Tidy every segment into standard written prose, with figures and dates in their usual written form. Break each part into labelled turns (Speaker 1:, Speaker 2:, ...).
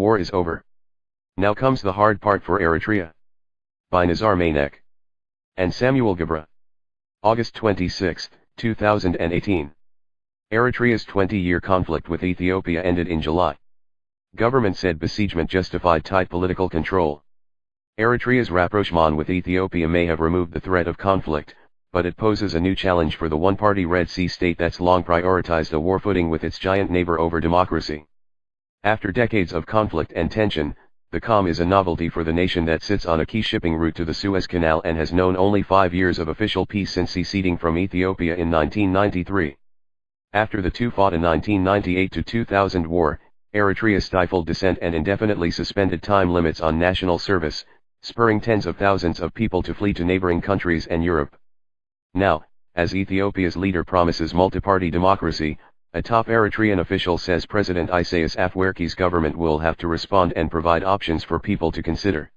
Speaker 1: War is over. Now comes the hard part for Eritrea. By Nizar Mainek and Samuel Gabra. August 26, 2018. Eritrea's 20-year conflict with Ethiopia ended in July. Government said besiegement justified tight political control. Eritrea's rapprochement with Ethiopia may have removed the threat of conflict, but it poses a new challenge for the one-party Red Sea state that's long prioritized a war footing with its giant neighbor over democracy. After decades of conflict and tension, the calm is a novelty for the nation that sits on a key shipping route to the Suez Canal and has known only 5 years of official peace since seceding from Ethiopia in 1993. After the two fought a 1998-2000 war, Eritrea stifled dissent and indefinitely suspended time limits on national service, spurring tens of thousands of people to flee to neighboring countries and Europe. Now, as Ethiopia's leader promises multi-party democracy, a top Eritrean official says President Isaias Afwerki's government will have to respond and provide options for people to consider.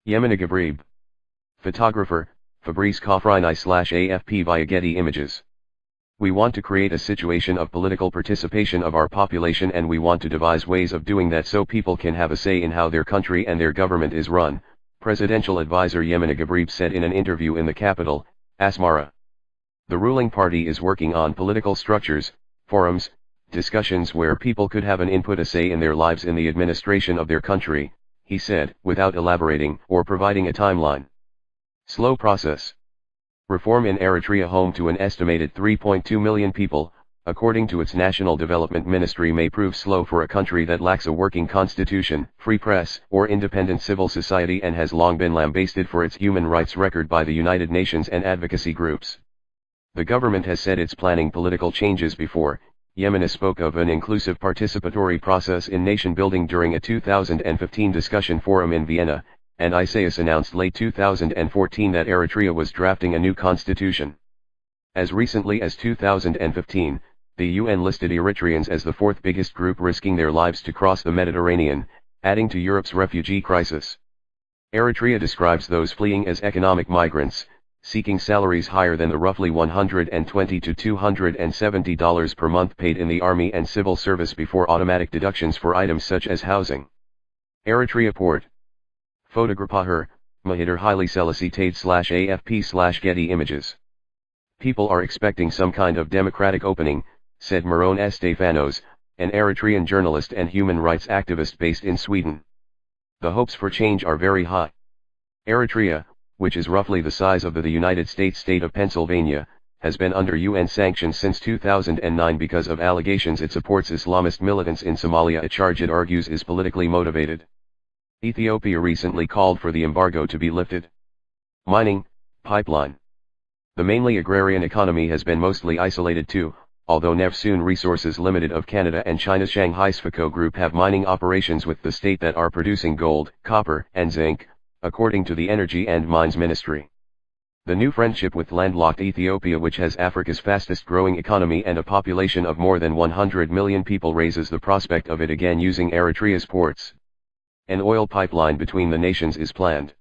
Speaker 1: Yemina Gabrib. Photographer, Fabrice Kofrini/AFP via Getty Images. We want to create a situation of political participation of our population, and we want to devise ways of doing that so people can have a say in how their country and their government is run, presidential advisor Yemina Gabrib said in an interview in the capital, Asmara. The ruling party is working on political structures, forums, discussions where people could have an input, a say in their lives in the administration of their country, he said, without elaborating or providing a timeline. Slow process. Reform in Eritrea, home to an estimated 3.2 million people, according to its National Development Ministry, may prove slow for a country that lacks a working constitution, free press, or independent civil society and has long been lambasted for its human rights record by the United Nations and advocacy groups. The government has said it's planning political changes before. Yemina spoke of an inclusive participatory process in nation building during a 2015 discussion forum in Vienna, and Isaias announced late 2014 that Eritrea was drafting a new constitution. As recently as 2015, the UN listed Eritreans as the fourth biggest group risking their lives to cross the Mediterranean, adding to Europe's refugee crisis. Eritrea describes those fleeing as economic migrants, seeking salaries higher than the roughly $120 to $270 per month paid in the army and civil service before automatic deductions for items such as housing. Eritrea port. Photographer, Mahidar Haile Selassie Tade/AFP/Getty Images. People are expecting some kind of democratic opening, said Maron Estefanos, an Eritrean journalist and human rights activist based in Sweden. The hopes for change are very high. Eritrea, which is roughly the size of the United States state of Pennsylvania, has been under UN sanctions since 2009 because of allegations it supports Islamist militants in Somalia, a charge it argues is politically motivated. Ethiopia recently called for the embargo to be lifted. Mining, pipeline. The mainly agrarian economy has been mostly isolated too, although Neptune Resources Limited of Canada and China's Shanghai Sphco Group have mining operations with the state that are producing gold, copper, and zinc, according to the Energy and Mines Ministry. The new friendship with landlocked Ethiopia, which has Africa's fastest growing economy and a population of more than 100 million people, raises the prospect of it again using Eritrea's ports. An oil pipeline between the nations is planned.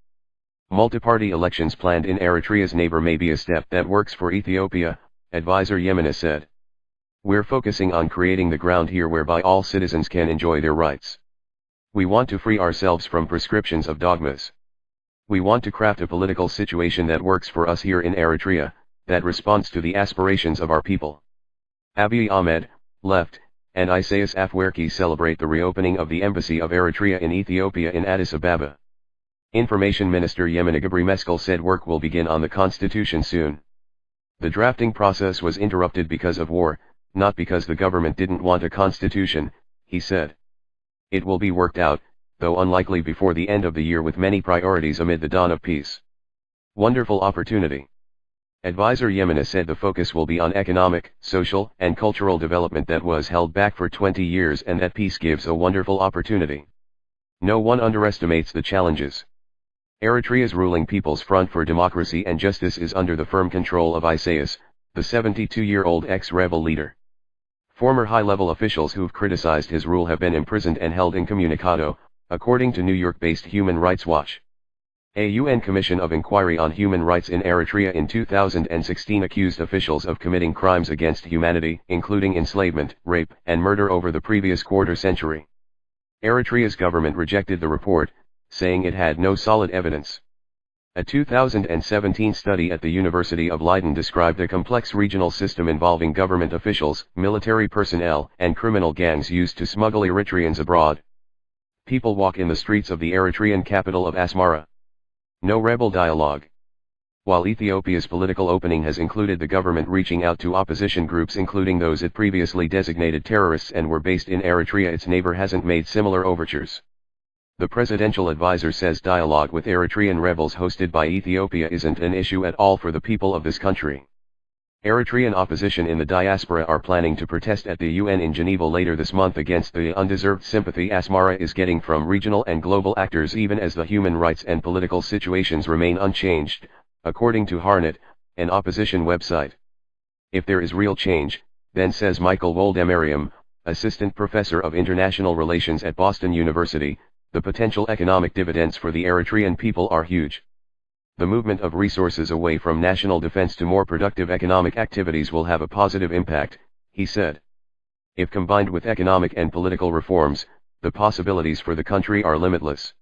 Speaker 1: Multi-party elections planned in Eritrea's neighbor may be a step that works for Ethiopia, advisor Yemina said. We're focusing on creating the ground here whereby all citizens can enjoy their rights. We want to free ourselves from prescriptions of dogmas. We want to craft a political situation that works for us here in Eritrea, that responds to the aspirations of our people. Abiy Ahmed, left, and Isaias Afwerki celebrate the reopening of the Embassy of Eritrea in Ethiopia in Addis Ababa. Information Minister Yemina Gabrimeskel said work will begin on the constitution soon. The drafting process was interrupted because of war, not because the government didn't want a constitution, he said. It will be worked out, though unlikely before the end of the year, with many priorities amid the dawn of peace. Wonderful opportunity. Advisor Yemina said the focus will be on economic, social, and cultural development that was held back for 20 years, and that peace gives a wonderful opportunity. No one underestimates the challenges. Eritrea's ruling People's Front for Democracy and Justice is under the firm control of Isaias, the 72-year-old ex-rebel leader. Former high-level officials who've criticized his rule have been imprisoned and held incommunicado, according to New York-based Human Rights Watch. A UN Commission of Inquiry on Human Rights in Eritrea in 2016 accused officials of committing crimes against humanity, including enslavement, rape, and murder over the previous quarter century. Eritrea's government rejected the report, saying it had no solid evidence. A 2017 study at the University of Leiden described a complex regional system involving government officials, military personnel, and criminal gangs used to smuggle Eritreans abroad. People walk in the streets of the Eritrean capital of Asmara. No rebel dialogue. While Ethiopia's political opening has included the government reaching out to opposition groups including those it previously designated terrorists and were based in Eritrea, its neighbor hasn't made similar overtures. The presidential advisor says dialogue with Eritrean rebels hosted by Ethiopia isn't an issue at all for the people of this country. Eritrean opposition in the diaspora are planning to protest at the UN in Geneva later this month against the undeserved sympathy Asmara is getting from regional and global actors even as the human rights and political situations remain unchanged, according to Harnet, an opposition website. If there is real change, then says Michael Woldemariam, assistant professor of international relations at Boston University, the potential economic dividends for the Eritrean people are huge. The movement of resources away from national defense to more productive economic activities will have a positive impact, he said. If combined with economic and political reforms, the possibilities for the country are limitless.